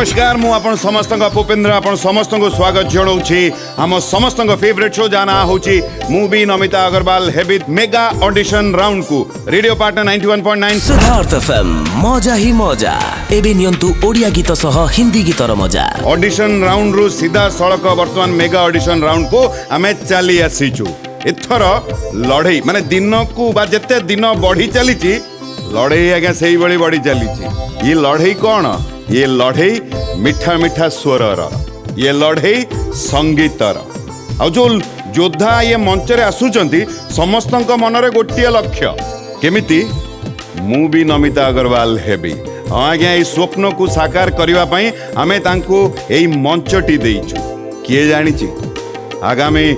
नमस्कार मु आपण समस्त भूपेन्द्र आपण समस्त को स्वागत जनाऊँगी आम समस्त फेवरेट शो जाना होची मूवी नमिता अग्रवाल हेबी मेगा ऑडिशन राउंड को रेडियो पार्टनर 91.9 सिद्धार्थ एफएम मजा ही मजा एबे नियंतु ओडिया गीत सह हिंदी गीतर मजा ऑडिशन राउंड रु सीधा सड़क वर्तमान मेगा ऑडिशन राउंड को आमे चली आसीचु एथर लड़ई माने दिन को बा जते दिन बढ़ी चली लड़ई आज्ञा से बढ़ी चली ये लड़ई कौन ये लड़ई मिठा मिठा स्वर ये लड़ई संगीतर आ जो योद्धा ये मंच रे आसुचंती समस्त मनरे गोटे लक्ष्य केमिति मु भी नमिता अग्रवाल हेबी हाँ आज्ञा ये स्वप्न को साकार करने आमे तांको एई मंचटी देइछु किए जानी आगामी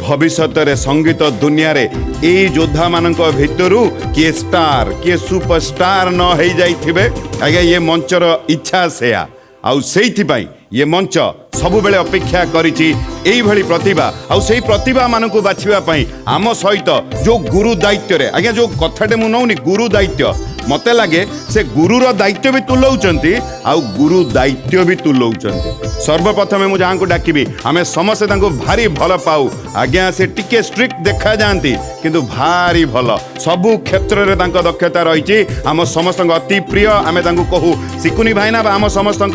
भविष्य रे संगीत दुनिया रे ए योद्धा मानक भितरु किए स्टार किए सुपरस्टार न हो जाइथिबे आज्ञा ये मंचर इच्छा से आउ सेइथि पई ये मंच सबु बेले अपेक्षा करिछि एई भली प्रतिभा आउ सेई प्रतिभा मानकु बाछिबा पई आम सहित जो गुरु दायित्व रे आज्ञा जो कथाटे मु नौनी गुरु दायित्व मते लगे से गुरुर दायित्व भी तुलाउचंती आउ गुरु दायित्व भी तुलाउचंती सर्वप्रथमे मु जहाँ को डाकिबी आमे समस्त तांको भारी भल पाऊ आज्ञा से टिके स्ट्रिक्ट देखा जाती किंतु भारी भल सबु क्षेत्र रे तांको दक्षता रही आम समस्त अति प्रिय आमे तांको कहू सिकुनी भाईना आम समस्त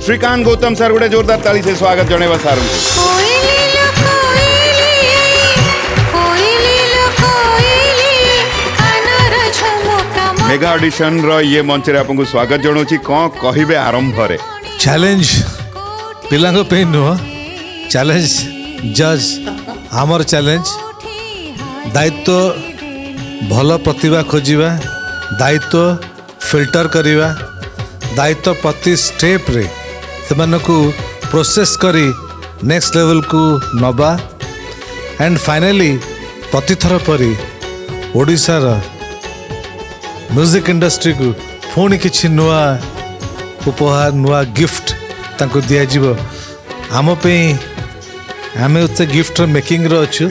श्रीकांत गौतम सर गोटे जोरदार ताली से स्वागत जणेबा सर मेगा ऑडिशन रो ये मंच रे आपको स्वागत जनाऊँ कौन कहिबे आरंभ रे चैलेंज पिलांग पे नुह चैलेंज जज आमर चैलेंज दायित्व भल प्रतिभा खोजिबा दायित्व फिल्टर करिबा दायित्व प्रति स्टेप रे सेमानकु प्रोसेस करी नेक्स्ट लेवल को नबा एंड फाइनली प्रतिथर परी ओडिशार म्यूजिक इंडस्ट्री को पुणी किछि नुआ उपहार नुआ गिफ्ट तांको दिया जीवो आम पे आमे उते गिफ्ट मेकिंग रो अछु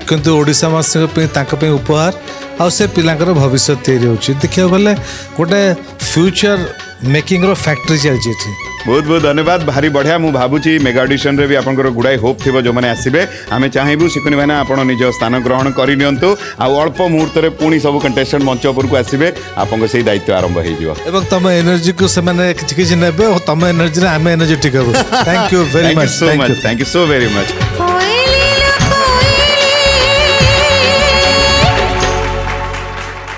किंतु ओडिसा मास पे तांको पे उपहार आ से पिलांकर भविष्य तैयारी होछि देखियो गले गोटे फ्यूचर मेकिंग रो फैक्ट्री चल जेठी बहुत बहुत धन्यवाद भारी बढ़िया मु भाबुची मेगा ऑडिशन रे भी आपनकर गुडाई होप थिबो जो माने आसीबे आमे चाहेबु सिकुनी भाईना आपण निज स्थान ग्रहण करि नियंतु आ अल्प मुहूर्त रे पुणी सब कंटेस्टेंट मंच ऊपर को आसीबे आपन से दायित्व आरंभ हे जिवो एवं तम एनर्जी को से माने किछि किछि नेबे और तम एनर्जी रे आमे एनर्जेटिक हबो thank you very much thank you so very much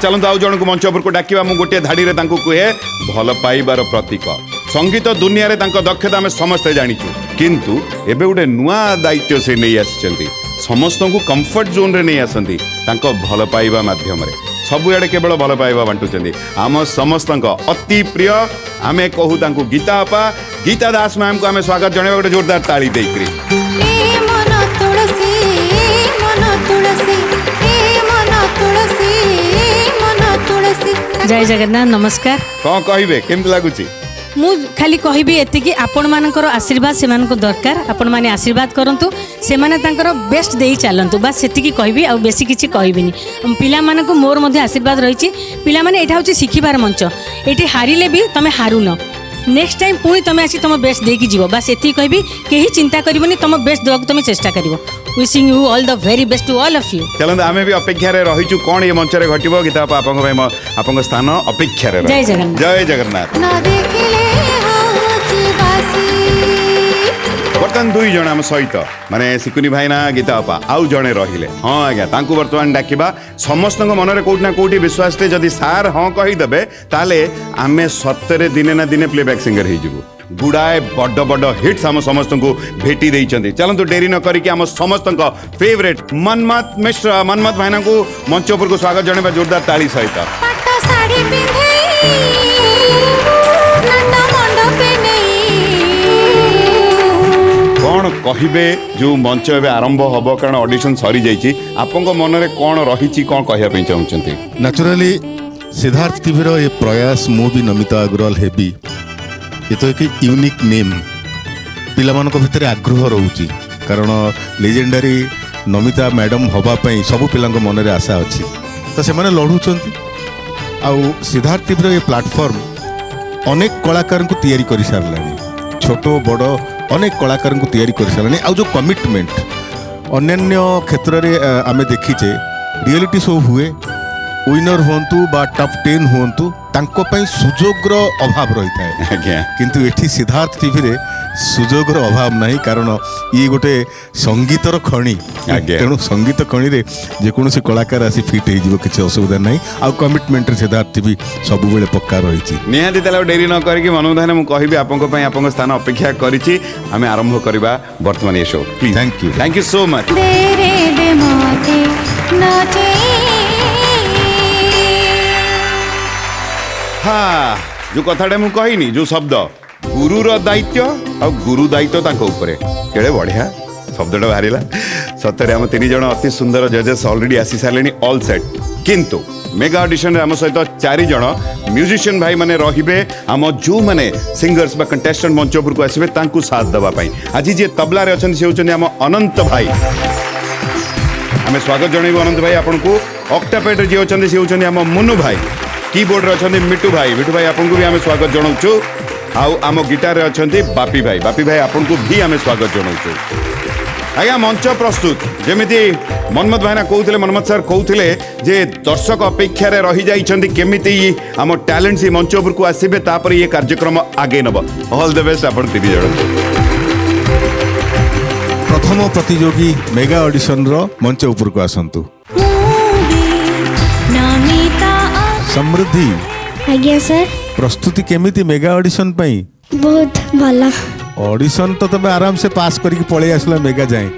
चलନ୍ତୁ ଆଉ ଜଣକୁ मंच ऊपर को डाकिबा मु गोटे धाड़ी रे तांको कहे भल पाइबार प्रतीक संगीत दुनिया रे तांको दक्षता आमे समस्त जानिछु किंतु एबे गोटे नुआ दायित्व से नहीं आछंती समस्त को कंफर्ट जोन रे नहीं आसंती तांको भल पाइबा माध्यम रे सबु एडे केवल भल पाइबा बांटुचंती आम समस्त अति प्रिय आमे कहू तांको गीता अपा गीता दास मैम को आमे स्वागत जणेबा गोटे जोरदार ताली देकरी जय जगन्नाथ नमस्कार कौन कहिबे केमति लागुची मु खाली कहबी एति कि आपण मानकर आशीर्वाद से मानको दरकार आपण माने आशीर्वाद करंतु से माने तांकर बेस्ट देई चालंतु बस सेति की कहबी आ बेसी किछि कहबिनी पिला मानको मोर मध्ये आशीर्वाद रहिछि पिला माने एठा होछि सिखिबार मंच एठी हारिले भी तमे हारुन नेक्स्ट टाइम पुणी तमे आसी तुम बेस्ट देकी जीव बस एति कहबी केही चिंता करिवनी तुम बेस्ट देक तुम चेष्टा करिवो wishing you all the very best to all of you चलंत आमे भी अपेक्षा रे रहिछु कोन ये मंच रे घटिबो गीता आपन भाई आपन स्थान अपेक्षा रे जय जगन्नाथ जय जगन्नाथ ना देखिले बर्तमान दुई जन आम सहित माने सिकुनी भाईना गीता अपा आउ जणे रहिले हाँ आज्ञा तांकु वर्तमान डाकिबा समस्त मनरे कोठी ना कोठी विश्वास ते जदि सार हाँ कहि देबे ताले आमे सत्तरे दिने ना दिने प्लेबैक सिंगर हे जिवु गुड़ाए बड़ बड़ हिट्स आम समस्त को भेटी देइचंती चलंतु डेरी न करिके आम समस्त फेवरेट मनमत मिश्र मनमत भाईना को मंच ऊपर को स्वागत जणेबा जोरदार ताली सहित पट्टा साड़ी पिंधे नंदा मंडप पे कौन कहिबे जो मंच एवं आरंभ हम कारण ऑडिशन सरी जाइए आपन मन में कौन रही कौन कहना चाहते नेचुराली सिद्धार्थ टीवी ये प्रयास मु भी नमिता अग्रवाल हेबी ये तो एक यूनिक नेम पिला भितर आग्रह रोचे कारण लेजेंडरी नमिता मैडम हवापाई सबू पिला मन में आशा अच्छी तो से लड़ुंट आउ सिद्धार्थ टीवी ये प्लाटफॉर्म अनेक कलाकार को तैयारी कर सारा छोट बड़ अनेक कलाकार को तैयारी कर सारे आउ जो कमिटमेंट अन्य क्षेत्र में आम देखीचे रियलिटी शो हुए विनर हुंतु बा टॉप 10 हुंतु तांको पई सुजोगर अभाव रही था आज्ञा किंतु एठी सिद्धार्थ टीवी रे सुजोगर अभाव नहीं कारण ये गोटे संगीतर खणी आज्ञा। तेणु संगीत खणी रे जेकोसी कलाकार आसी फिट हो किसी असुविधा नहीं आउ कमिटमेंट रे सिद्धार्थ टीवी सब बेले पक्का रही निहाती ताले डेरी न करिकी मनोधान मु कहबी आपन पई आपन स्थान अपेक्षा करिछि आमे आरंभ करबा वर्तमान ये show please thank you so much they रे दे मोते नाचे हाँ जो कथाटे मु कहिनी जो शब्द गुरुर दायित्व आ गुरु दायित्व तांको उपरे केड़े बढ़िया शब्दटा बाहरिला सतरे हम 3 जण अति सुंदर जजेस ऑलरेडी आसी सालेनी ऑल सेट किंतु मेगा ऑडिशन रे हम सहित 4 जण म्यूजिशियन भाई माने रहिबे हम जो माने सिंगर्स बा कंटेस्टेंट मंच ऊपर को आसीबे तांको साथ दबा पई आज जे तबला रे अछन से होचन हम अनंत भाई हमें स्वागत जणाइबो अनंत भाई आपन को ऑक्टापेड रे जे होचन से होचन हम मुन्नू भाई कीबोर्ड रे अछन मिट्टू भाई आपन को भी हमें स्वागत जणाउछु आउ आम गिटार रे अछंती बापी भाई आपन को भी हमें स्वागत जणाउछु आज्ञा मंच प्रस्तुत जेमिति मनमत भाईना कहते मनमत सर कहते जे दर्शक अपेक्षा रे रही जाइछंती केमिति आम टैलेंट से मंच ऊपर को आसीबे तापर ये कार्यक्रम आगे नब ऑल द बेस्ट आपन 3 जण प्रथम प्रतियोगी मेगा ऑडिशन रो मंच ऊपर को आसंतु नमिता समृद्धि आज्ञा सर प्रस्तुति केमिति मेगा ऑडिशन पई बहुत भला ऑडिशन तो तबे आराम से पास करके पळे आसला मेगा जाए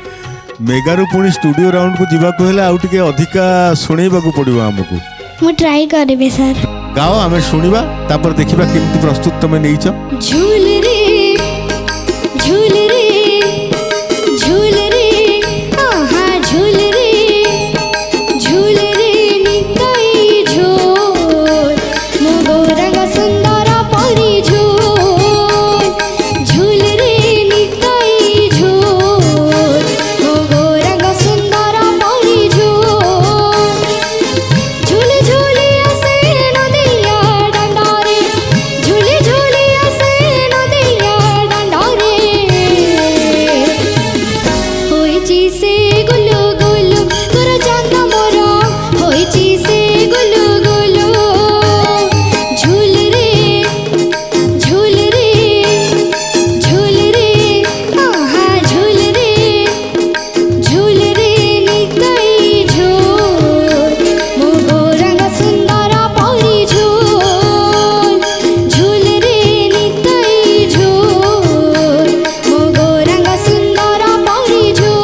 मेगा रु पुणी स्टूडियो राउंड को जीवा को हेला आउ टिके अधिका सुनेबा को पड़िबो हमकु मु ट्राई करबे सर गाओ हमें सुनिबा तापर देखिबा केमिति प्रस्तुत तमे नेइछ झूल रे झूल रे झूल रे आहा झूल रे झूल रे निताई झूल मो गोरंग सुंदर परी झूल झूल रे निताई झूल मो गोरंग सुंदर परी झूल झूल झूलिया से नदिया डंडारे झूल झूलिया से नदिया डंडारे होइची से गुलु गुलु तोर चांद मोर होइची से गुलु गुलु झूल रे झूल रे झूल रे आहा झूल रे झूल रे निताई झूल मो गोरंग सुंदर परी झूल झूल रे निताई झूल मो गोरंग सुंदर परी झूल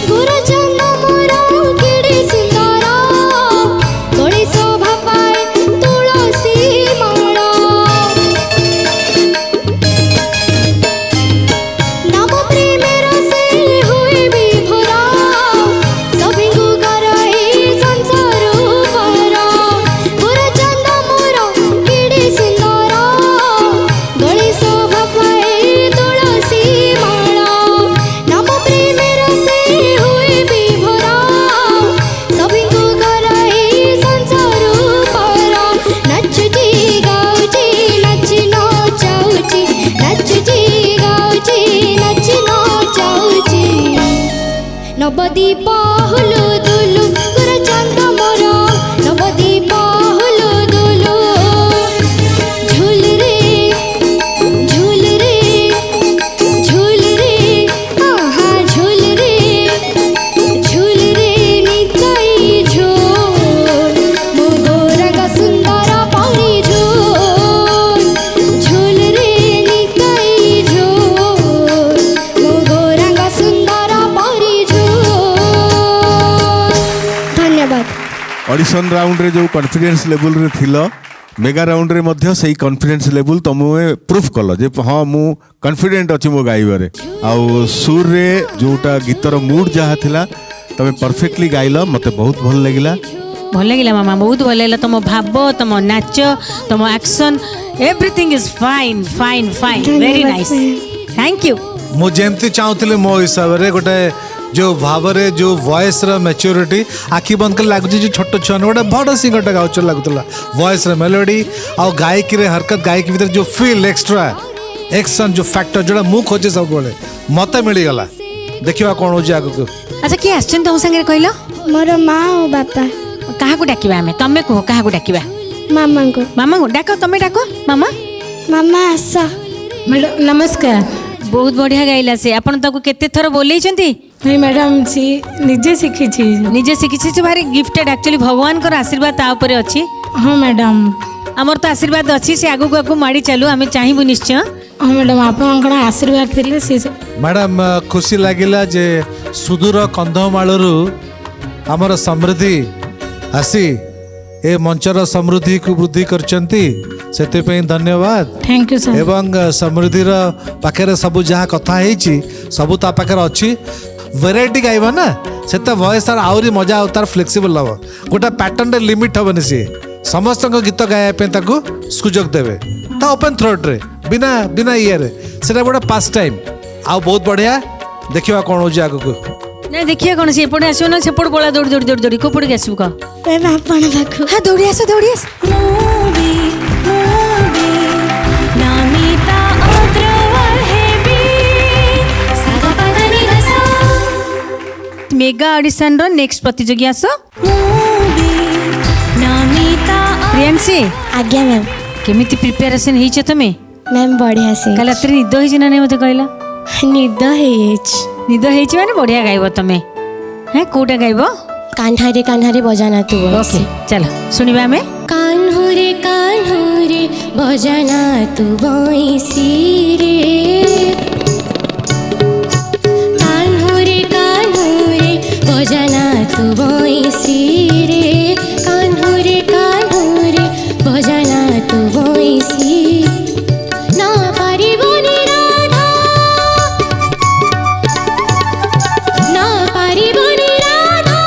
गुरुजन मोर केडे सुंदर तोड़ी शोभा पाए तुलसी माला नाम प्रेमेर से हुए विभोरा सभी को कराई संसार पारा गुरुजन मोर केडे सुंदर तोड़ी शोभा पाए तुलसी माला नाम प्रेमेर से हुए विभोरा सभी को कराई संसार पारा नचती गाउची नच नाचाउची नचती गाउची नच नाचाउची नवदीप हुलु दुलु गुर चंद मोर नवदीप हुलु दुलु झूल रे झूल रे झूल रे आहा झूल रे झूल रे निताई झूल मो गोरंग सुंदर परी झूल झूल रे निताई झूल मो गोरंग सुंदर परी झूल धन्यवाद ऑडिशन राउंड रे जो कॉन्फिडेंस लेवल रे थिलो मेगा राउंड रे मध्य सही कॉन्फिडेंस लेवल तुमे प्रूफ कल जे हाँ मु कॉन्फिडेंट अछि मो गाइबारे आउ सुर रे जोटा गीतर मूड जहा थिला तमे परफेक्टली गाइल मते बहुत भल लागिला भल लगे मामा बहुत भल लगा तुम भाव तुम नाच तुम action everything is fine fine fine very nice thank you मु जेमती चाहूली मो हिसाब से गोटे जो भाव रे जो वॉइस रो मैच्योरिटी आखि बंद कर लगुच जो छोट छुआ गोटे बड़ सिंगर गाउच लगुला वॉइस रे मेलोडी आ गायकी रे हरकत गायकी भीतर जो फील एक्स्ट्रा एक्शन जो फैक्टर जोड़ा मु खोजे सब बेले मत मिलगला देखा कौन हो आगू अच्छा किए आसन तुम संगे कहल मोर माँ और बापा क्या डाकिबा आमे तमे कह क्या डाकिबा मामा को मामा को डाक तमे डाक मामा मामा आस मैडम नमस्कार बहुत बढ़िया गाइला से आपण ताको केते थर बोलेइछंती नहीं मैडम सी निजे शिखी निजे शिखी भारी गिफ्टेड एक्चुअली भगवान कर आशीर्वाद ता ऊपर अछि हाँ मैडम हमर तो आशीर्वाद अछि से आगु आगु माड़ी चलू आमे चाहिबु निश्चय हाँ मैडम आपन आशीर्वाद थिले से मैडम खुशी लगिला जे सुदूर कंधमालू आमर समृद्धि आसी ए मंचर समृद्धि को वृद्धि करचंती से धन्यवाद थैंक यू सर एवं समृद्धि पाखे सब जहाँ कथा सब ता पाखे अच्छी वेराइटी गाइब ना से वॉइस तार आहरी मजा तार फ्लेक्सिबल हम गोटे पैटर्न लिमिट हेनी सी समस्त गीत गायबा सुजोग देवे तो ओपन थ्रोट रे बिना बिना ये से गोटे पास टाइम आ बहुत बढ़िया देखा कौन हो आगू ना देखिए कौन से एपटे आसो ना सेपट पड़ा दौड़ दौड़ दौड़ दौड़ी कोपड़ के आसू कह आपण पाखु हाँ दौड़ी आस दौड़ी आस मेगा ऑडिशन रो नेक्स्ट प्रतियोगी आस प्रियांशी आज्ञा मैम केमिति प्रिपरेशन ହେଇଛ तमे मैम बढ़िया से काल रात्रि निद ହେଇଛି ना नहीं मते कहला निद निद ହେଇଛି माने बढ़िया गाइबो तमे हैं कोटा गाइबो कान्हारे बजाना तू ओके चलो सुनिबा हमें कान्हुरे बजाना तू बंसी रे कान्हुरे बजाना तू बंसी रे कान्हुरे बजाना तू बंसी ना पारिबोनी राधा ना पारिबोनी राधा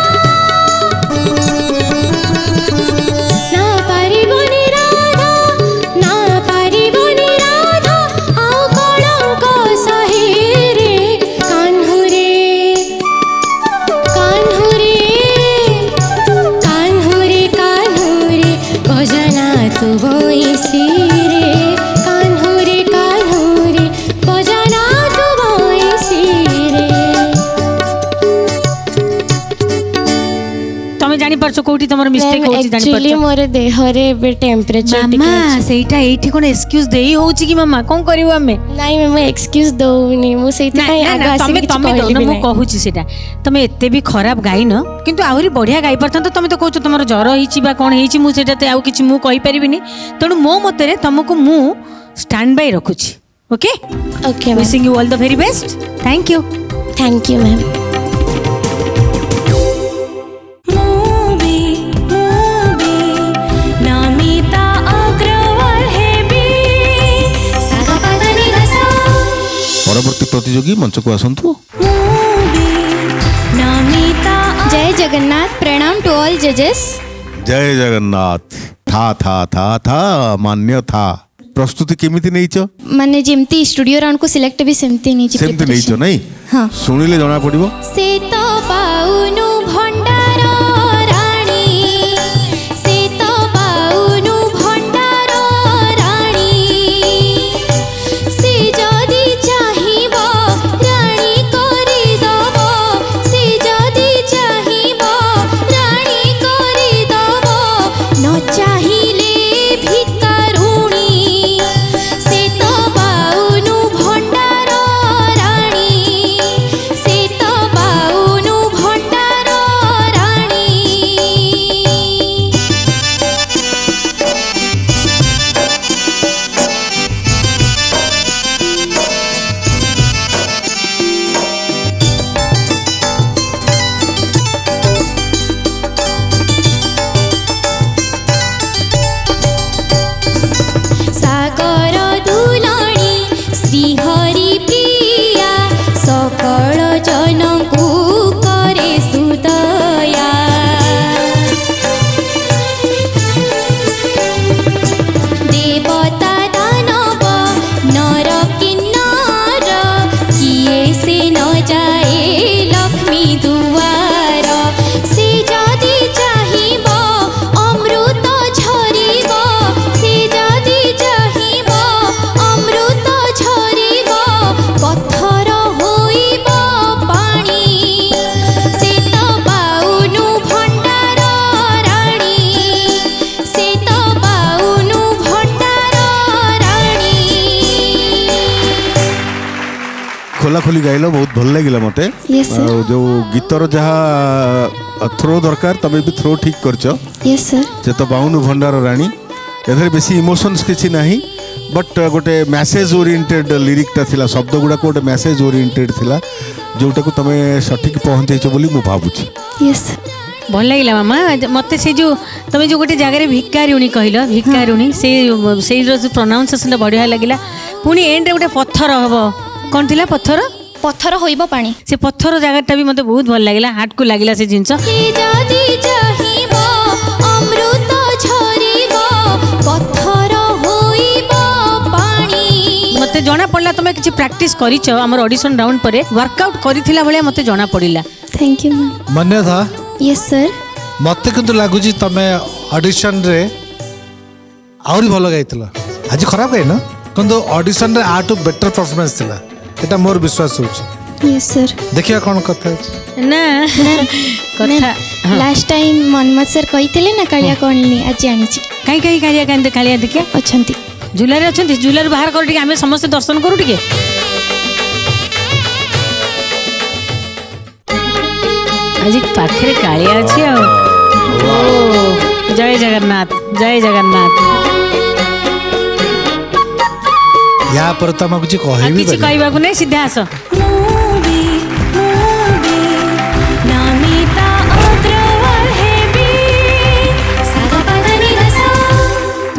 ना पारिबोनी राधा ना पारिबोनी राधा आओ कलंक सहे रे कान्हुरे बजाना तू बंसी रे कान्हुरे बजाना तू बंसी रे तमे जानि परछो कोठी तमर मिस्टेक होची जानि एक्चुअली परछो मोर देह रे बे टेम्परेचर मामा सेटा एठी कोन एक्सक्यूज देई होची कि मामा कोन करिवो हमें नहीं मैम एक्सक्यूज दउनी मु सेति ना, ना, ना, तमे तमे दो मु कहूची सेटा तमे एते भी खराब गाई न किंतु आहुरी बढ़िया गाई परथन तो तमे तो कहू तमर जर होईची बा कोन होईची मु सेटा ते आउ किछि मु कहि परिबिनी तणु मो मतरे तुमको मु स्टैंड बाय रखुची okay okay wishing you all the very best thank you ma'am परवर्ती प्रतियोगी मंच को आसंतु जय जगन्नाथ प्रणाम टू ऑल जजेस जय जगन्नाथ था मान्य था प्रस्तुति केमिति नैच माने जेमती स्टूडियो राउंड को सिलेक्ट भी सेमती नहीं सेमति नैच नहीं हाँ सुनिले जना पड़िबो से तो पाउनु भंडार रानी से तो पाउनु भंडार रानी से जदी चाहिबो रानी करि दबो से जदी चाहिबो रानी करि दबो न चाहिले भिकारुणी से तो पाउनु भंडार रानी से तो पाउनु भंडार खोला खोली गाइल बहुत भल लगिला मते Yes, sir. जो गीतर जहाँ थ्रो दरकार तमें भी थ्रो ठीक करछ यस सर से तो बाउनु भंडार रानी एथरे बेसी इमोशंस किछि नाही बट गोटे मैसेज ओरिएंटेड लिरिकटा थिला शब्द गुडा गोटे मैसेज ओरिएंटेड थिला जोटा को तमे सठिक पहुंचैछ बोली मु भाबुछि यस भल लगिला मामा मते से जो तुम जो गोटे जगह भिकारुणी कहल भिकारुणी से जो प्रोनाउंसिएशन बढ़िया लगिला पुणी एंड रे गोटे पत्थर हबो कौन थिला पत्थर पत्थर होइबो पानी से पत्थर जगहटा भी मते बहुत भल लगिला हार्ट को लगिला से जिंस ଯଦି ଚାହିଁବ ଅମୃତ ଝରିବ ପଥର ହୋଇବ ପାଣି मते जना पड़ला तुम किसी प्रैक्टिस करिछ हमर ऑडिशन राउंड परे वर्कआउट करिथिला भलिया मते जना पड़िला थैंक यू मैम मान्य था यस सर मते किंतु लागुची तमे ऑडिशन रे आउरी भलो गाइतला आज खराब गाइ न किंतु ऑडिशन रे आटू बेटर परफॉर्मेंस थिला एटा मोर विश्वास होची यस सर देखिया कोन कथा अछि ना कथा लास्ट टाइम मनमत सर कहिथिले ना कालिया कोनली आज जानिछि कहीं कहीं कालिया देखिया अछंती झुलारे अछंती झुलारे बाहर कर टिके आमे समस्त दर्शन करू टिके आज पाखरे कालिया अछि आ ओ जय जगन्नाथ जय जगन्नाथ या पर तम कुछ कहबी किछि कहबा को नै सीधा आस नामिता अग्रवाल हेबी सागपदनी रस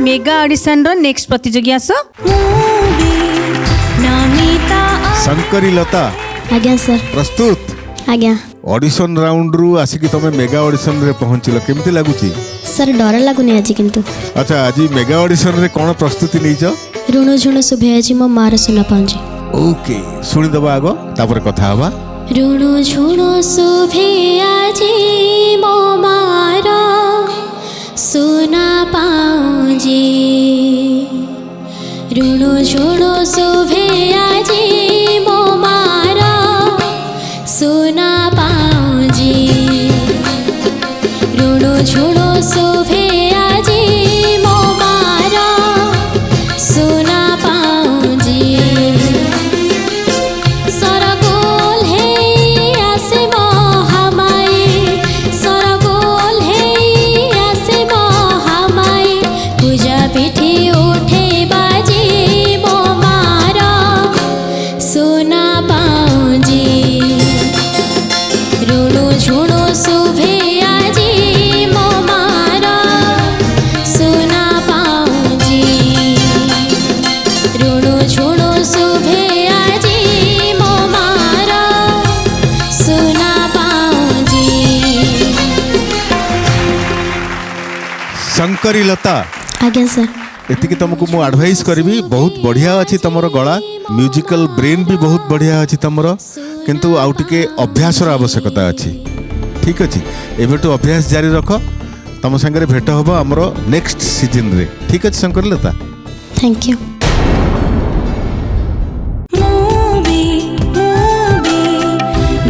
मेगा ऑडिशन रो नेक्स्ट प्रतियोगी आस नामिता शंकरी लता आज्ञा सर प्रस्तुत आज्ञा ऑडिशन राउंड रु आसिकी तमे मेगा ऑडिशन रे पहुंचिल केमती लागुची सर डर लागुनी आज किंतु अच्छा आज मेगा ऑडिशन रे कोन प्रस्तुति नैछ ऋण झुण शुभे आज मो मार सुना पाउजी ओके सुनी दबा आगो तापर कथा हवा ऋण झुण शुभे আজি মো মার সোনা পাউজি ঋণ ঝুণ শুভে আজি মো মার সোনা পাউজি ঋণ ঝুণ শুভে আজি মো মার সোনা পাউজি सरगोल है आसे महामाई सरगोल है आसे महामाई पूजा पिठी उठे बाजी मो मारा सोना पाऊजी ऋणु झुणु शुभे आजी मो मारा सोना पाऊजी ऋणु झुणु शुभे आजी मो मारा सोना पाऊजी शंकरी लता आज्ञा सर एतिकी तुमको मु एडवाइस करबी बहुत बढ़िया अछि तमरो गला म्यूजिकल ब्रेन भी बहुत बढ़िया अछि तमरो किंतु आउ टिके अभ्यास र आवश्यकता अछि ठीक अछि एबेटू अभ्यास जारी रखो तम संगे भेट होबो हमरो नेक्स्ट सीजन रे ठीक अछि शंकरी लता थैंक यू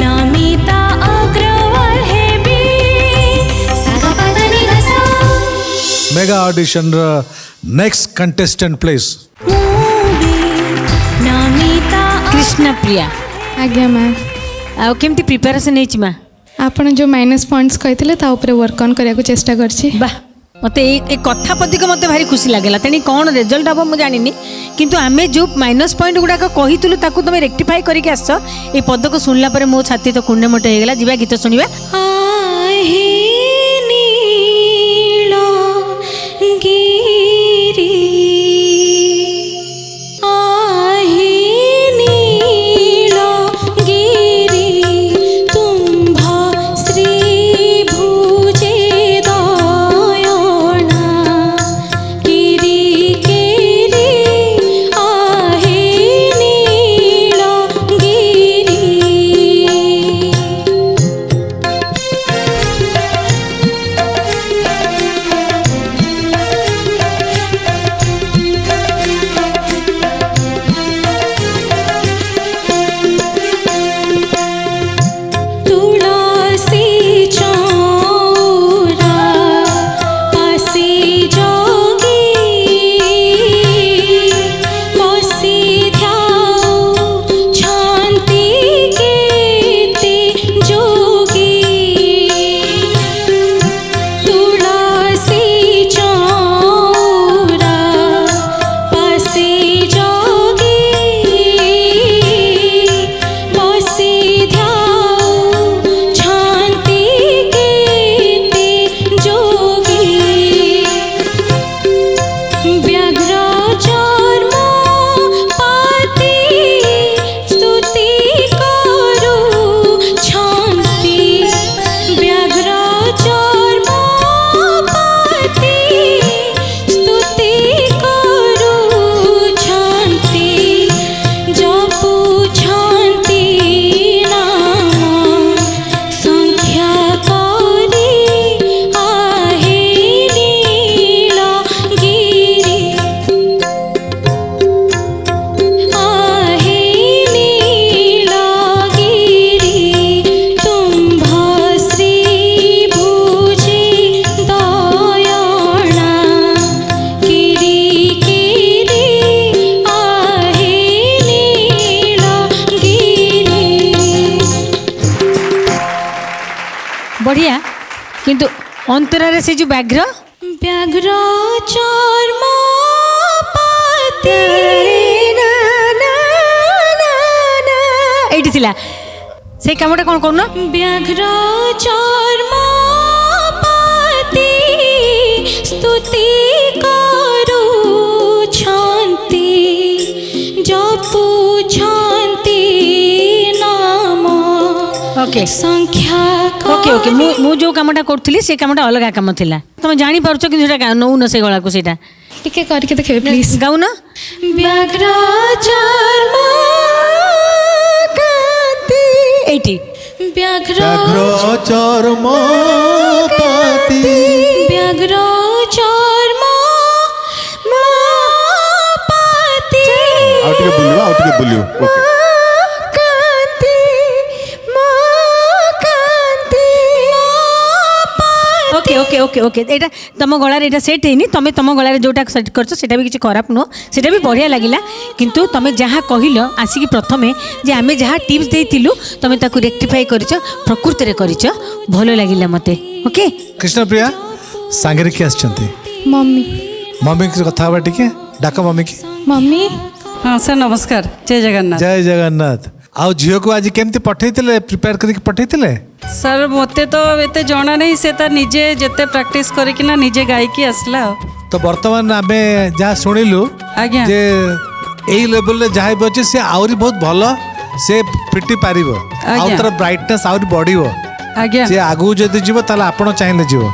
नामिता अग्रवाल हेबी सागपदनी रस मेगा ऑडिशन रो next contestant please Namita Krishna Priya आज्ञा मैम आ केमती प्रिपरेशन हेछि मा ଆପଣ ଯେଉଁ ମାଇନସ୍ ପଏଣ୍ଟସ୍ କହିଥିଲେ ତା ଉପରେ ୱାର୍କ ଅନ୍ କରିବାକୁ ଚେଷ୍ଟା କରିଛି बा मते ए कथा पति को मते भारी खुशी लागला तेनी कोन रिजल्ट हबो मु जानिनी किंतु आमे जो माइनस पॉइंट गुडा को कहितलु ताकू तमे रेक्टिफाई करके आछ ए पद को सुनला परे मो छाती तो कुंडे मोटे हे गेला जिबा गीत सुनिबा आहे नीलो गिरी आहे नीलो गिरी तुम्भ श्री भुजे दयना गिरी केरी आहे नीलो गिरी बढ़िया किंतु अंतरारे से जो व्याघ्र व्याघ्र चर्म एठी थिला से कामटा कोन कोन व्याघ्र चर्म स्तुति करू छांति जपू छांति नाम ओके संख्या ओके ओके मु जो कामटा करथली से कामटा अलग काम थिला तुम जानि पारछो कि सेटा नौ न से गला को सेटा टिके करके देखिए प्लीज गाउ न व्याघ्र चर्म एठी व्याघ्र चर्म व्याघ्र चर्म ଆଉ ଟିକେ ବୁଲିବ okay okay okay okay okay एटा तुम गलार एटा सेट हेनी तमे तुम गलार जोटा सेट करछ सेटा भी किछि खराब नो सेटा भी बढ़िया लागिला किंतु तमे जहा कहिलो आसी कि प्रथमे जे आमे जहा टिप्स देइतिलु तमे ताकू रेक्टिफाई करिछ प्रकृति रे करिछ भलो लागिला मते ओके कृष्णप्रिया सांगरे की आछंती मम्मी मम्मी की कथा बा टिके डाक मम्मी की मम्मी हाँ सर नमस्कार जय जगन्नाथ जय जगन्नाथ आउ झियो को आज केमती पठैतिले प्रिपेयर करके पठैतिले सर मते तो एते जाना नहीं से तो निजे जेते प्रैक्टिस करिकिना निजे गायकी आसला तो वर्तमान आमे जहाँ शुणिलु आज्ञा जे एई लेवल रे जहाँ भी अच्छे से आउरी बहुत भलो से फिटी पारिबो आउ तर ब्राइटनेस आउरी बढ़िबो आज्ञा से आगु जदि जीवो ताले आपण चाहिले जीवो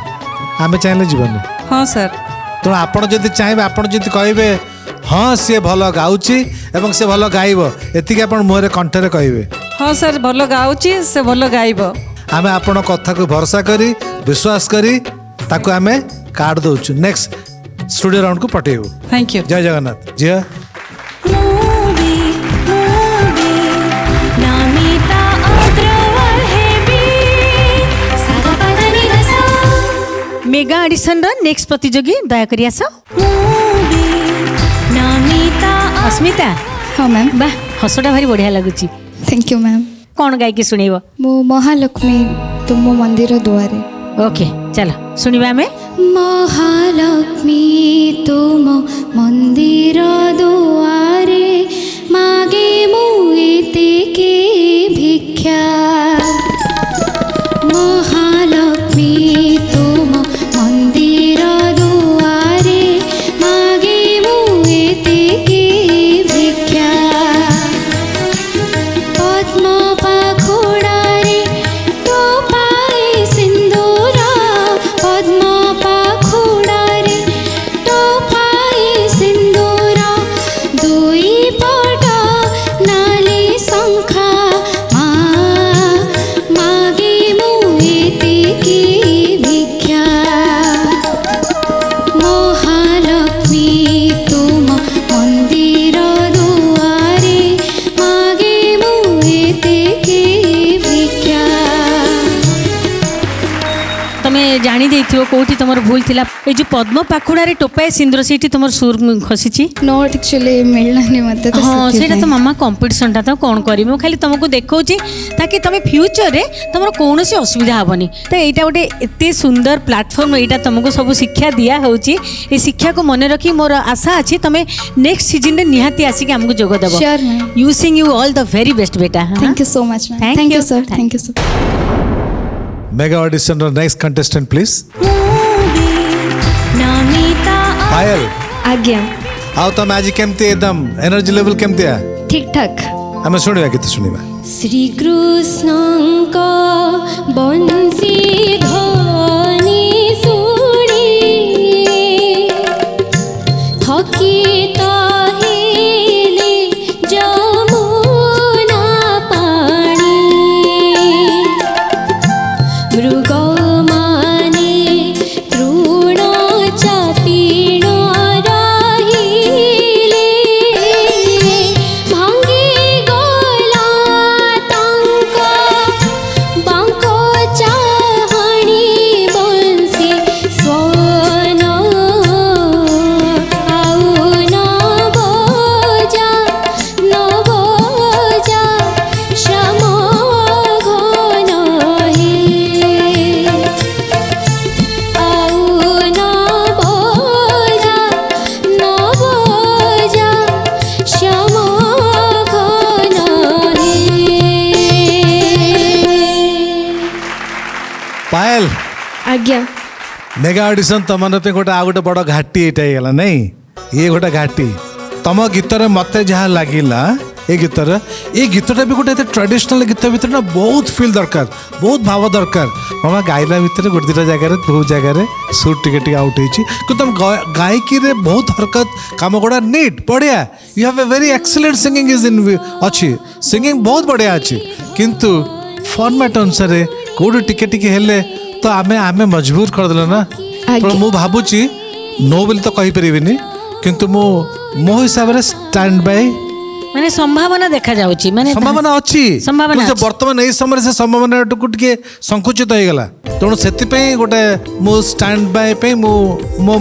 आमे चाहिले जीवन हाँ सर तो आपण जदि चाहेबे आपण जदि कहबे हाँ सी भल गाउची एवं से भल गाइबो एतिके आपण मुहरे कंठरे कहबे हाँ सर भल गाउची से भल गाइबो आमे आपण कथा को भरोसा करी विश्वास करी ताको आमे कार्ड दउछु नेक्स्ट स्टूडियो राउंड को पठेबो थैंक यू जय जगन्नाथ जी मेगा ऑडिशन रा नेक्स्ट प्रतियोगी दया करी आस अस्मिता हाँ मैम बा हसटा भारी बढ़िया लगुची थैंक यू मैम कौन गायकी सुनेब मो महालक्ष्मी तुम मंदिर दुआरे ओके चलो सुनिबा हमें महालक्ष्मी तुम मंदिर दुआरे मागे मुते के भिक्षा महालक्ष्मी तुम मंदिर दुआरे मागे मुते के भिक्षा पद्म पाखुड़ारे तो पाए सिंदूर पद्म पाखुड़ारे तो पाए सिंदूर दुई पट नाली शंखा मागे मुते की भिक्षा महालक्ष्मी तुम मंदिर दुआरे मागे मुते की भिक्षा तमे जानी देइथिबो कोठी तमर भूल थिला ए जो पद्म पाखुड़ा रे टोपाए सिंदूर सीटी तमर सुर खसीची नोट एक्चुअली मिललानी मते तो हाँ ସେଥିପାଇଁ। सेटा तो मामा कंपटीशन ता तो कौन करी मु खाली तुमको देखौची ताकि तमे फ्यूचर रे तमर कोनोसी असुविधा हबनी तो एटा गोटे एते सुंदर प्लेटफॉर्म एटा तुमको सब शिक्षा दिया होची ए शिक्षा को मने रखी मोर आशा अछि तमे नेक्स्ट सीजन रे निहाती आसी के हमको जोग देबो Sure, ma'am. Wishing you all the very best बेटा thank you so much ma'am Thank thank you you. Sir thank you sir mega audition रो next contestant please Namita Payal आज्ञा आउ तम आज केमती एकदम एनर्जी लेवल केमती आ ठीक ठाक हमें सुनिबा गीत सुनिबा श्री कृष्ण बंसी ध्वनि सुनी थकी तहिले जमुना पानी मृग माने तृण चापिण रहिले भांगी गला तांक बांक चाहणी बंसी स्वन आउ न आज्ञा मेगा ऑडिशन तुम गोटे आ गोटे बड़ घाटी यहाँ नहीं ये गोटे घाटी तुम गीत मत जहाँ लगिला ये गीतटा भी गोटे ट्रेडिशनल गीत भितर ना बहुत फील दरकार बहुत भाव दरकार मामा गाइला भितर गोटे दुटा जगह बहुत जगह सुर टिके आउट हो तुम गायकी रे बहुत हरकत काम गुड़ा नीट बढ़िया you have a very excellent singing is in अच्छी सिंगिंग बहुत बढ़िया अच्छी किंतु फॉर्मेट अनुसार कौट टिके टिके हेले तो आमे आमे मजबूर करदेल ना तो मु भावुची नो बोली तो कही परिबिनी किंतु मो हिसाब से स्टैंड बाय माने संभावना देखा जाउची माने संभावना अच्छी संभावना तो वर्तमान ए समय से संभावना टुकु टिके संकुचित हो गला तेणु सेति पे गोटे मो स्टैंड बाय पे मो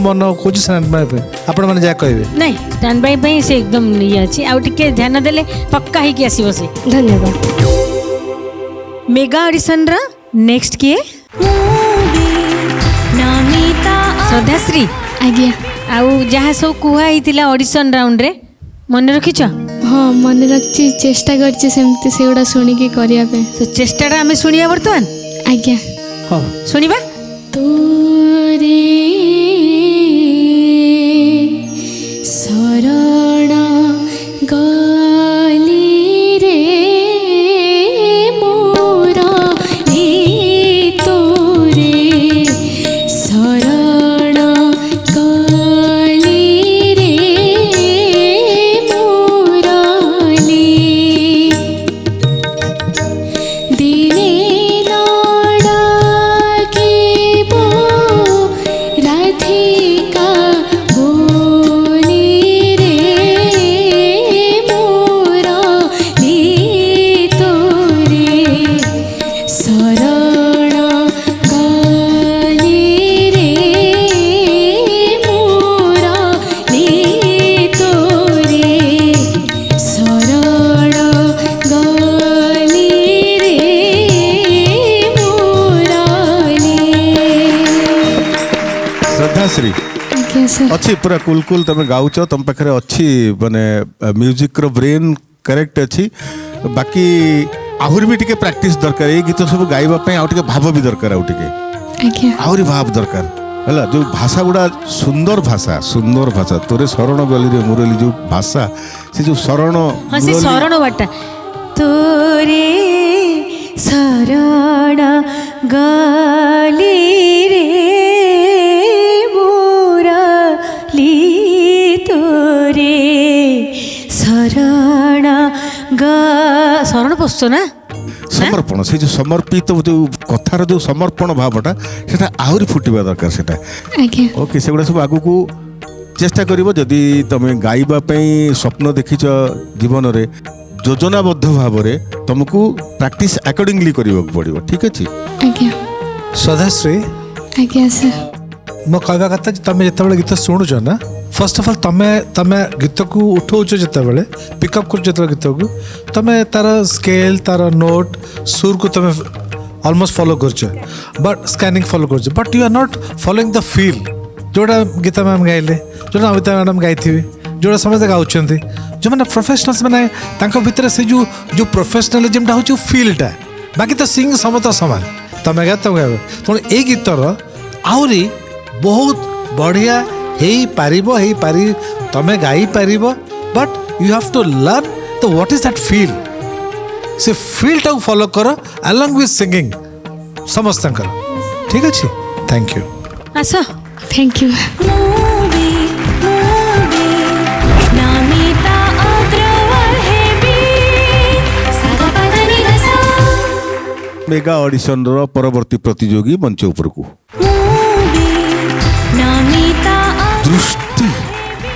मन खोज स्टैंड बाय पे आपण माने जा कहबे नहीं स्टैंड बाय पे से एकदम ये अछि आ टिके ध्यान देले पक्का ही कि आसीबो से धन्यवाद मेगा ऑडिशन रा नेक्स्ट किए श्रद्धाश्री आज्ञा आउ जहाँ सब कुहा हितिला ऑडिशन राउंड रे मन रखिछ हाँ मन रखी चेष्टा करछि सेमती से गुड़ा सुनिकी करिया पे तो चेष्टाटा आमे सुनिया वर्तमान आज्ञा हो सुनिबा तोरे शरण गली रे मोरा ली तोरे शरण गली रे मोरा ली दिने डाकिबो राधिका बोली रे मोरा ली तोरे शरण गली रे मोरा ली तोरे शरण गली रे मोरा ली श्रद्धाश्री आज्ञा सर अच्छी पूरा कुल कुल तुम गाउच तुम पाखे अच्छी माने म्यूजिक रो ब्रेन करेक्ट अच्छी बाकी आहरी भी टिके प्रैक्टिस दरकार ये गीत सब गाइबा पे आउ टिके भाव भी दरकार आउ टिके आज्ञा आहरी भाव दरकार हला जो भाषा गुड़ा सुंदर भाषा तोरे शरण गली रे मुरली जो भाषा से जो शरण हाँ से शरण बाटा तोरे शरण गली रे मुरली तोरे शरण शरण पशु ना समर्पण से जो समर्पित जो कथार जो समर्पण भावटा सेटा आहरी फुटिबा दरकार सेटा आज्ञा ओके सेगुड़ा सब आगु को चेष्टा करिवो जदि तमे गाइबा पई स्वप्न देखिछ जीवन रे योजनाबद्ध भाव रे तुमको प्रैक्टिस अकॉर्डिंगली करिवो पड़िवो ठीक अछि आज्ञा श्रद्धाश्री आज्ञा सर मो कहवा कथा तुम जिते गीत शुणुच ना फर्स्ट ऑफ ऑल तमे गीत को उठाऊच जिते पिकअप कर गीत को तुम तार स्केल तार नोट सुर को तुम ऑलमोस्ट फॉलो कर बट स्कैनिंग फॉलो कर but you are not following the feel जोड़ा गीता मैम गाइले जोड़ा अमिता मैडम गाई जोड़ा समस्त गाँव जो मैंने प्रोफेशनल्स मैंने भितर से जो प्रोफेशनलिज्म हूँ फिल्टा बाकी तो सिंग समस्त सामान तुम गा तुम गाइब तेणु ये गीतर आहरी बहुत बढ़िया तुम गाई पार but you have to learn to what is that feel से फील टाक फॉलो कर अलॉन्ग विथ सिंगिंग समस्त ठीक अच्छे थैंक यू आस थैंक यू मेगा ऑडिशन रो परवर्ती प्रतियोगी मंच ऊपर को दृष्टि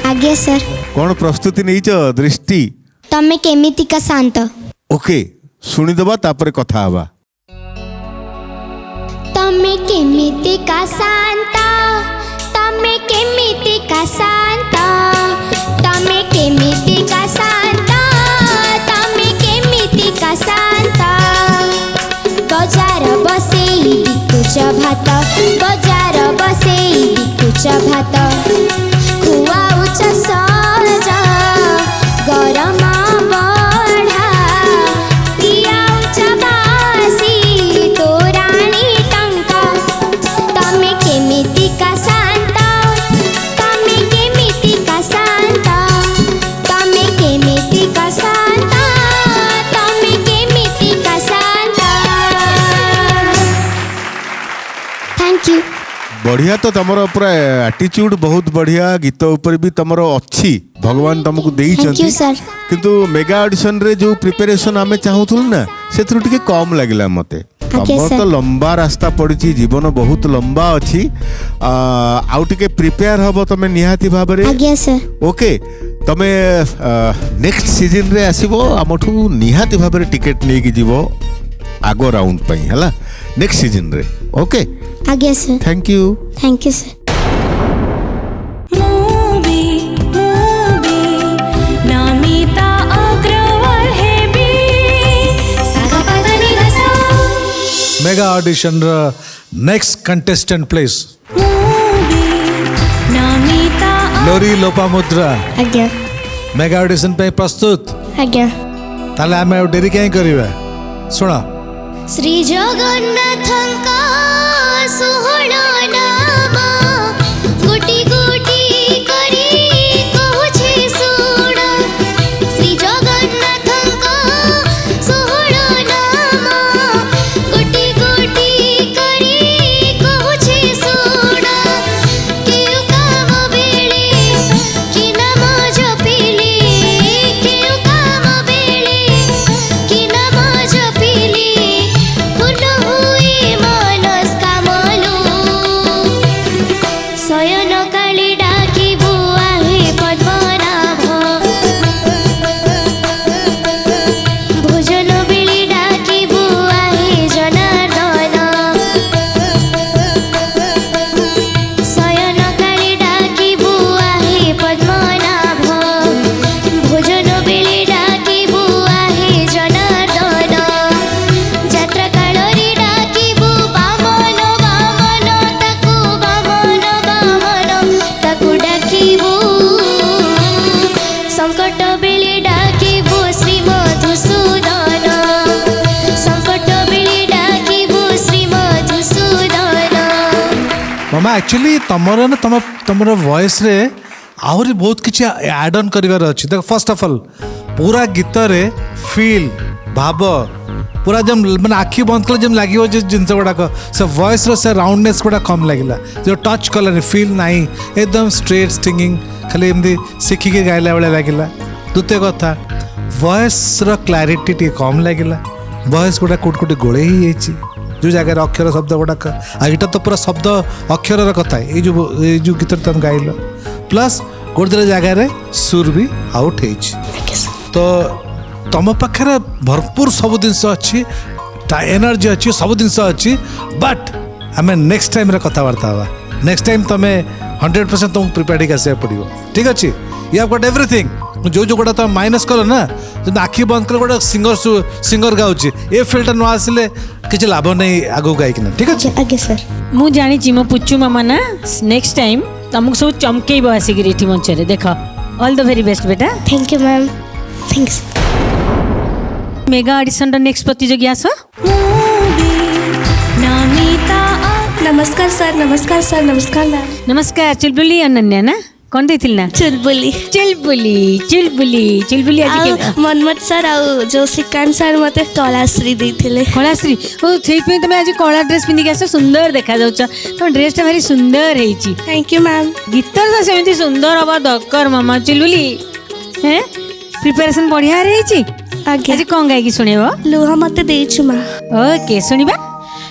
आज्ञा सर कौन प्रस्तुति नहीं छ दृष्टि तमे केमितिका शांत ओके सुनी दबा तापरे कथा हवा तमे केमितिका शांत तमे केमितिका शांत तमे केमितिका शांत तमे केमितिका शांत गजार बसेई बिकुच भात गजार बसेई बिकुच भात खुआउच सहज गरम बढा पियाउच बासी तोराणी टंका बढ़िया तो तुमर पूरा एटीट्यूड बहुत बढ़िया गीत ऊपर भी तुमर अच्छी भगवान तुमको देई थैंक यू सर किंतु मेगा ऑडिशन रे जो प्रिपरेशन आमे चाहूथुल ना सेथरु टिके कम लागला मते तुमर तो लंबा रास्ता पड़ी जीवन बहुत लंबा अच्छी आउ टिके प्रिपेयर हबो तमे निहाती भाबरे आज्ञा सर ओके तमे नेक्स्ट सीजन रे आसीबो हमठू निहाती भाबरे टिकट नै कि जीवो आगो राउंड पई हला नेक्स्ट सीजन रे ओके आज्ञा sir thank you sir mega audition next contestant please Lori Lopamudra आज्ञा मेगा ऑडिशन पे प्रस्तुत आज्ञा ताले आमे डेरी कहीं करिवे सुनो श्री जगन्नाथंका सुहण नाम गुटी गुटी करी कहूछि सुण श्री जगन्नाथंका सुहण नाम गुटी गुटी करी कहूछि सुण केउ काम बेले कि नाम जपिले केउ काम बेले कि नाम जपिले शयन काली डाकी बुआ हे पद्मनाभ भोजन बेली डाकी बुआ हे जनार्दन शयन काली डाकी बुआ हे पद्मनाभ भोजन बेली डाकी बुआ हे जनार्दन जात्रा कालरी डाकी बु बामन बामन ताकू बामन बामन ताकू डाकिबु संकट बेले डाकिबु श्री मधुसूदन संकट बेले डाकिबु श्री मधुसूदन मामा एक्चुअली तमर ना तमर वॉइस रे आहुरी बहुत किछि ऐड ऑन करिवार अछि देखो फर्स्ट ऑफ ऑल पूरा गीत रे फील भाव पूरा जब मैंने आखि बंद कले जब लगे जो जिनस गुड़ाक से वॉइस रो से राउंडनेस गुड़ा कम लगिला जो टच कलर फील नहीं एकदम स्ट्रेट स्टिंगिंग खाली एमती शिखिकी गाइला बेले लगिला द्वितीय कथा वॉइस रो क्लैरिटी टी कम लगिला वॉइस गुड़ा कोट कोटी गोले ही जाइछि जो जगह अक्षर शब्द गुड़ाक आईटा तो पूरा शब्द अक्षर कथा ये जो गीत तुम गाइल प्लस गोटे जगह सुर भी आउट तो तुम पाखे भरपूर सब जिनस अच्छी एनर्जी अच्छी सब जिनस अच्छी बट आम नेक्स्ट टाइम कथबार्ता हवा नेक्स्ट टाइम तुम 100% तुमको प्रिपेयर आसा पड़ो ठीक अच्छे यू हैव गॉट एवरीथिंग जो जो गोटा तुम माइनस कल ना जो आखि बंद कर गोटे सिंगर गाँची ए फिल्ड न आसिले किसी लाभ नहीं आगू गायकिना ठीक अच्छे आज्ञा सर ମୁଁ ଜାଣିଛି ମୋ ପୁଚୁ ମାମା ନା ନେକ୍ସଟ ଟାଇମ୍ ତମକୁ ସବୁ ଚମକେଇବ ଆସିକିରି ଏଠି ମଞ୍ଚରେ ଦେଖ ଅଲ୍ ଦ ଭେରି ବେଷ୍ଟ ବେଟା thank you ma'am thanks mega audition next प्रतियोगी आस नमस्कार सर नमस्कार सर नमस्कार मैम नमस्कार चुलबुली अनन्या ना कौन देथिल ना चुलबुली चुलबुली चुलबुली चुलबुली आज के मनमत सर आउ जो श्रीकांत सर मते कलाश्री देथिले कलाश्री ओ सेइपे तमे आज कला ड्रेस पिंदी आस सुंदर देखा जाउछ तो ड्रेस ता भारी सुंदर हेची थैंक यू मैम गीत तो सेमती सुंदर हवा दरकार मामा चुलबुली हैं प्रिपरेशन बढ़िया रही आज कौन गायकी सुनेबो लुहा मते देछु मा ओके सुनिबा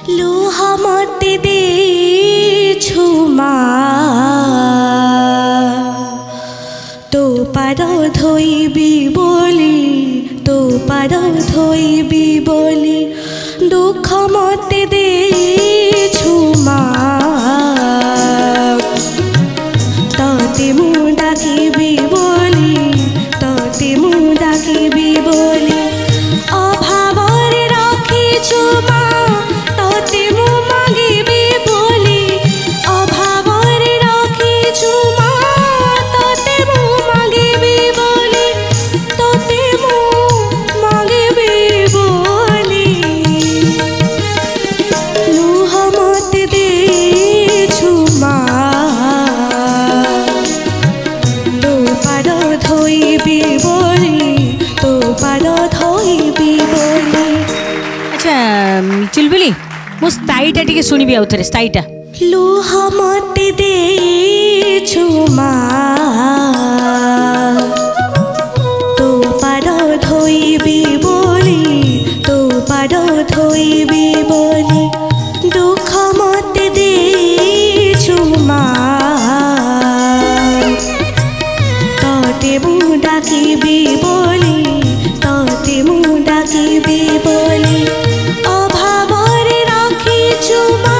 लुहा मते देछु मा तो पाद धोइबी बोली तो पाद धोइबी बोली दुख मते देछु मा तते मु डाकिबी बोली तते मु डाकिबी बोली अभावरे रखिछु मा तते मु मागिबी बोली अभावरे रखिछु मा तते मु मागिबी बोली तते मु मागिबी बोली लुह मते देछु मा तो पाद धोइबी बोली तो पाद धोइबी बोली अच्छा चुलबुली मो स्टाइटा टिके सुनिबी आउ थरे स्टाइटा लुह मते देछु मा तो पार धोइबी बोली तो पार धोइबी बोली दुख मते देछु मा तते मु डाकिबी बोली तते मु डाकिबी बोली अभावरे राखिछु मा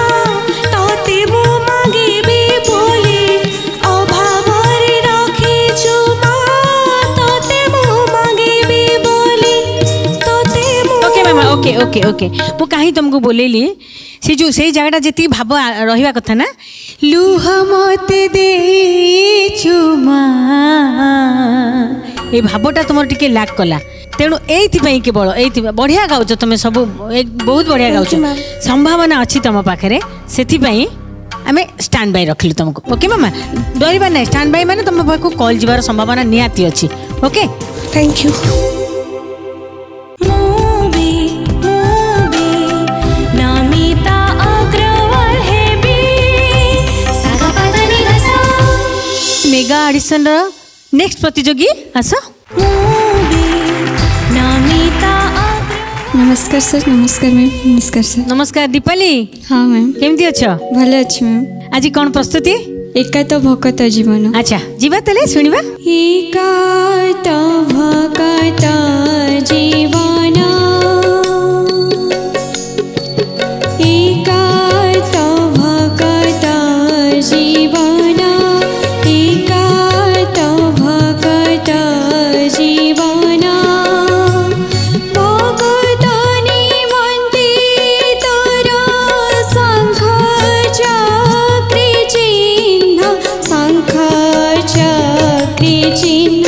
तते मु मागिबी बोली अभावरे राखिछु मा तते मु मागिबी बोली तते मु ओके मामा ओके ओके ओके मु काहे तुमको बोलेली से जो से जगह जी भाव रहा कथा ना लुह मते देछु मा ये भावटा तुम टिके लाग कला तेणु ये केवल ये बढ़िया गाउच तुम सब बहुत बढ़िया गाउच संभावना अच्छी तुम पाखे से आम स्टैंड बाय रखिलु तुमको ओके मामा डरवा ना स्टैंड बाय माने तुम पाखु कॉल जीवार संभावना निहाती अच्छी okay thank you mega audition next प्रतियोगी आस नमस्कार सर नमस्कार मैम नमस्कार सर नमस्कार दीपाली हाँ मैम केमती अच्छ भल अच्छी मैम आज कौन प्रस्तुति एका तो भकत जीवन अच्छा जीवा तले सुनिबा एका तो भकत जीवन एका तो भकत जीवन एका तो भकत जीवन भगत निमन्ते तोर शङ्ख चक्र चिह्न शङ्ख चक्र चिह्न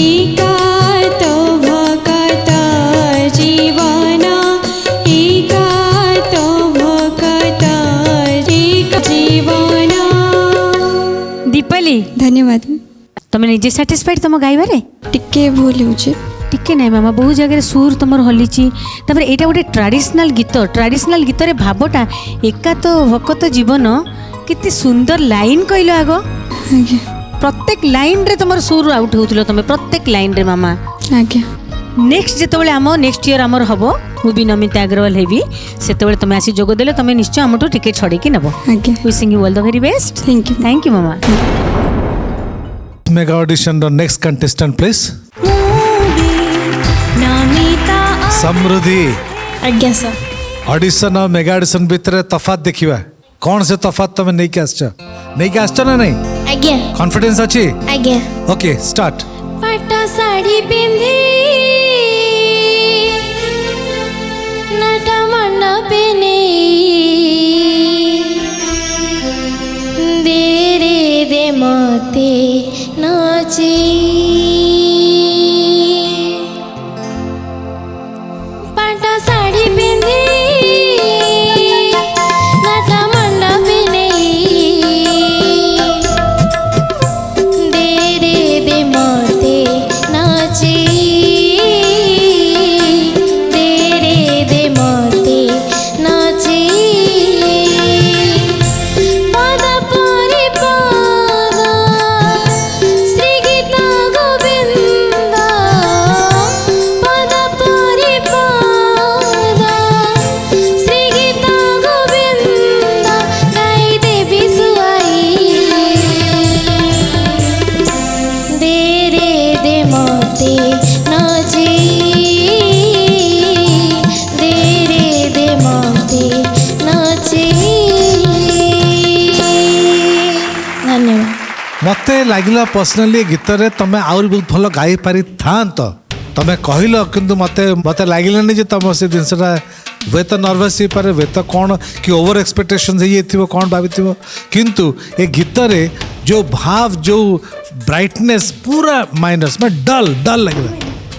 एका तो भकत जीवन एका तो भकत जीवन दीपाली धन्यवाद तुम निजे सैटिस्फाइड तुम गाइबारे टिके भूल होचे टिके नहीं मामा बहुत जगह सुर तुम हलीची तापर एटा गोटे ट्रेडिशनल गीत रे भावटा एका तो भकत जीवन केते सुंदर लाइन कहलो आगो आज्ञा प्रत्येक लाइन रे तुम सुर आउट होतलो तुम प्रत्येक लाइन रे मामा आज्ञा नेक्स्ट जेतबेले आम नेक्स्ट ईयर आमर हबो मुवी नमिता अग्रवाल हेवी सेतबेले तुम आसी जोग देले तुम निश्चय आमटो टिकेट छड़ी कि नबो आज्ञा wishing you all the very best thank you मामा mega audition next contestant please Samriddhi आज्ञा सर ऑडिशन और मेगा ऑडिशन भितर तफात देखिबा कौन से तफात तुम नहीं के आछो ना नहीं आज्ञा कॉन्फिडेंस अच्छी आज्ञा ओके स्टार्ट पाट साड़ी पिंधी नट मंडपे दे रे दे मते नाचे पाट साड़ी पिंधी नट मंडपे दे रे दे मते नाचे दे रे दे मते नाचे पद परि पद श्री गीता गोविंद पद परि पद श्री गीता गोविंद गाई देवी सुआई दे रे दे मते नाचे दे रे दे मते नाचे धन्यवाद मते लगिला पर्सनली गीत रे तमे आउर बहुत भल गाई पारि थांत तमे कहिलो किंतु मते लागिलानी जे तम से जिनसटा वे तो नर्वस ही पारे वे तो कौन कि ओवर एक्सपेक्टेशन ये थी कौन भाभी किंतु ए गीत रे जो भाव जो ब्राइटनेस पूरा माइनस में डल लगे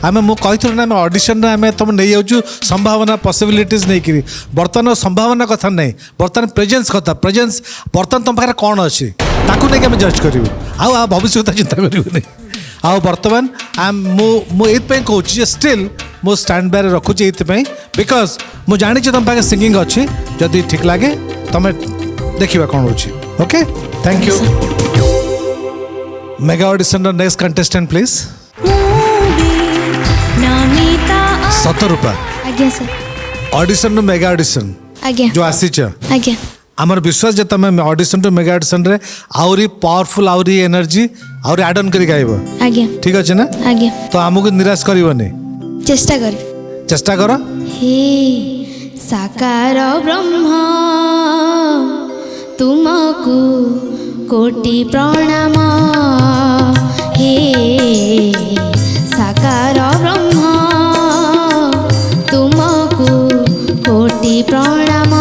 आम मुझे ना आम ऑडिशन आम तुम नहीं जाऊँ संभावना पॉसिबिलिटीज नहीं कि बर्तमान संभावना कथा नहीं बर्तमान प्रेजेंस कथा प्रेजेंस बर्तमान तुम पाखे कौन अच्छी ताकू नहीं आम जज करूँ आ भविष्य कथा चिंता करूँ आ बर्तमान मुझे कहूँ स्टिल मो स्टैंड बाय रखुची ये बिकज मुझे जानी तुम पाखे सिंगिंग अच्छी जदि ठीक लगे तुम देखिबा कोन होची okay thank you mega audition रो नेक्स्ट कंटेस्टेंट प्लीज नमिता 100 रुपया आज्ञा सर ऑडिशन रो मेगा ऑडिशन आज्ञा जो आसीच आज्ञा आमर विश्वास जे तुम ऑडिशन टू मेगा ऑडिशन रे आउरी पावरफुल आउरी एनर्जी आउरी एड ऑन करी गाइबो आज्ञा ठीक अछि ना आज्ञा तो हमको निराश करिवनी चेष्टा कर चेष्टा करो हे साकार ब्रह्म तुमको कोटि प्रणाम हे साकार ब्रह्म तुमको कोटि प्रणाम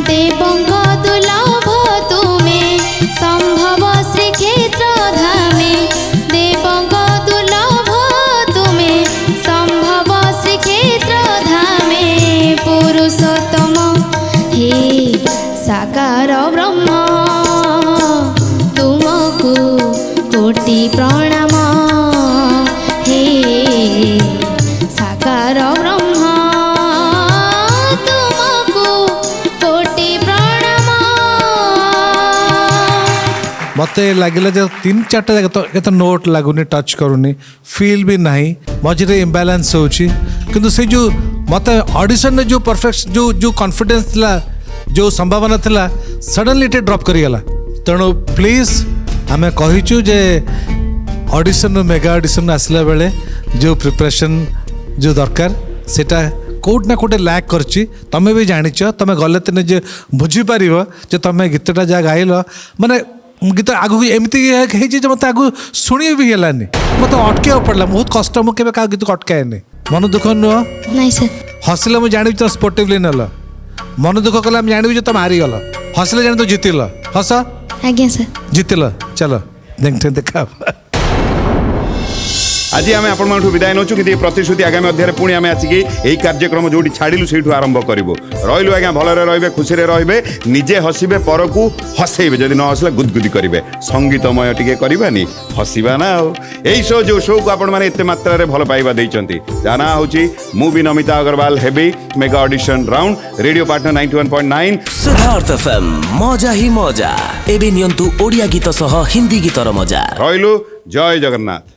देवंग दुर्लभ तुमे संभव श्रीक्षेत्र धामे देवंग दुर्लभ तुमे संभव श्रीक्षेत्र धामे पुरुषोत्तम हे साकार ब्रह्म तुमको कोटि प्रणाम हे साकार ब्रह्म तुमको कोटि प्रणाम मते लागिला जे 3-4टा जगह तो नोट लागुनी टच करूनी फील भी नहीं मझे इम्बालांस होची किंतु से जो मते ऑडिशन में जो परफेक्ट जो कॉन्फिडेंस थिला जो संभावना थिला सडनली टे ड्रॉप करी गला तेणु प्लीज आमे कहिचु जे ऑडिशन मेगा ऑडिशन आसला बेले जो प्रिपरेशन जो दरकार सेटा कोट ना कोटे लैक करची तमे भी जानिच तमे गले तने जे बुझी पारिबो जे तमे गीतटा जा गाइलो माने गीत आगु एमती है जे मते आगु सुनी भी हेलानी मते अटके पड़ला बहुत कष्ट मु केबे का गीत अटकाएनी मन दुख नुह नहीं सर हसले मु जानि तो स्पोर्टिवली नल मन दुख कला हम जानि जे तुम हारी गल हसले जानि तो जीतिल हस आज्ञा सर जीतिल चलो देखते देखा आज आम आपण विदाय नौचु कि प्रतिश्रुति आगामी अध्याय पुणी आम आसिकी यही कार्यक्रम जो छाड़ू से आरंभ करूँ रही आज्ञा भलरे रे खुशी रे निजे हसबे पर को हसैबे जदि न हसले गुदगुदी करेंगे संगीतमय टिके करवानी हसवा ना यही शो जो शो को आपण मैंने एत मात्रा रे भल पाइबा देइचंती जाना होची मूवी नमिता अग्रवाल हेबी mega audition round radio partner 91.9 Siddharth FM मजा ही मजा एबे नियंतु ओडिया गीत सह हिंदी गीतर मजा रहिलु जय जगन्नाथ।